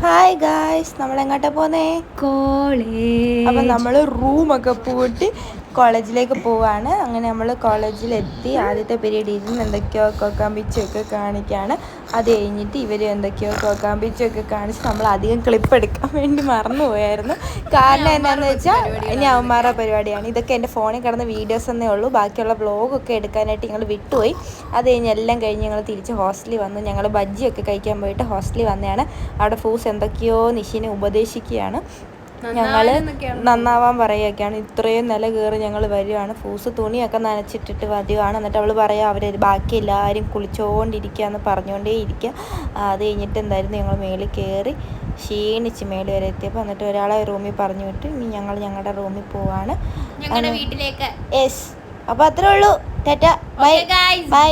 Hi guys, നമ്മളെങ്ങോട്ടാ പോന്നേ? College. അപ്പം നമ്മൾ റൂമൊക്കെ പൂട്ടി കോളേജിലേക്ക് പോവാണ്. അങ്ങനെ നമ്മൾ കോളേജിലെത്തി. ആദ്യത്തെ പീരീഡ് ഇരുന്ന് എന്തൊക്കെയോ കൊക്കാമ്പിച്ചൊക്കെ കാണിക്കുകയാണ്. അത് കഴിഞ്ഞിട്ട് ഇവർ എന്തൊക്കെയോ കൊക്കാമ്പിച്ചൊക്കെ കാണിച്ച് നമ്മൾ അധികം ക്ലിപ്പ് എടുക്കാൻ വേണ്ടി മറന്നുപോയായിരുന്നു. കാരണം എന്താണെന്ന് വെച്ചാൽ ഇനി അവന്മാരുടെ പരിപാടിയാണ്. ഇതൊക്കെ എൻ്റെ ഫോണിൽ കിടന്ന വീഡിയോസ് എന്നേ ഉള്ളൂ. ബാക്കിയുള്ള വ്ളോഗൊക്കെ എടുക്കാനായിട്ട് ഞങ്ങൾ വിട്ടുപോയി. അത് കഴിഞ്ഞ് എല്ലാം കഴിഞ്ഞ് ഞങ്ങൾ തിരിച്ച് ഹോസ്റ്റലിൽ വന്നു. ഞങ്ങൾ ബജ്ജിയൊക്കെ കഴിക്കാൻ പോയിട്ട് ഹോസ്റ്റലിൽ വന്നതാണ്. അവിടെ ഫൂസ് എന്തൊക്കെയോ നിഷിനെ ഉപദേശിക്കുകയാണ്. ഞങ്ങൾ നന്നാവാൻ പറയുകയൊക്കെയാണ്. ഇത്രയും നില കയറി ഞങ്ങൾ വരികയാണ്. ഫൂസ് തുണിയൊക്കെ നനച്ചിട്ടിട്ട് വരുവാണ്. എന്നിട്ട് അവൾ പറയാം അവർ ബാക്കി എല്ലാവരും കുളിച്ചുകൊണ്ടിരിക്കുക എന്ന് പറഞ്ഞുകൊണ്ടേ ഇരിക്കുക. അത് കഴിഞ്ഞിട്ട് എന്തായിരുന്നു ഞങ്ങൾ മേളിൽ കയറി ക്ഷീണിച്ച് മേളിൽ വരെ എത്തിയപ്പോൾ എന്നിട്ട് ഒരാളെ റൂമിൽ പറഞ്ഞു വിട്ട് ഇനി ഞങ്ങൾ ഞങ്ങളുടെ റൂമിൽ പോവാണ് വീട്ടിലേക്ക്. യെസ്, അപ്പോൾ അത്രേ ഉള്ളൂ. Tata, bye bye.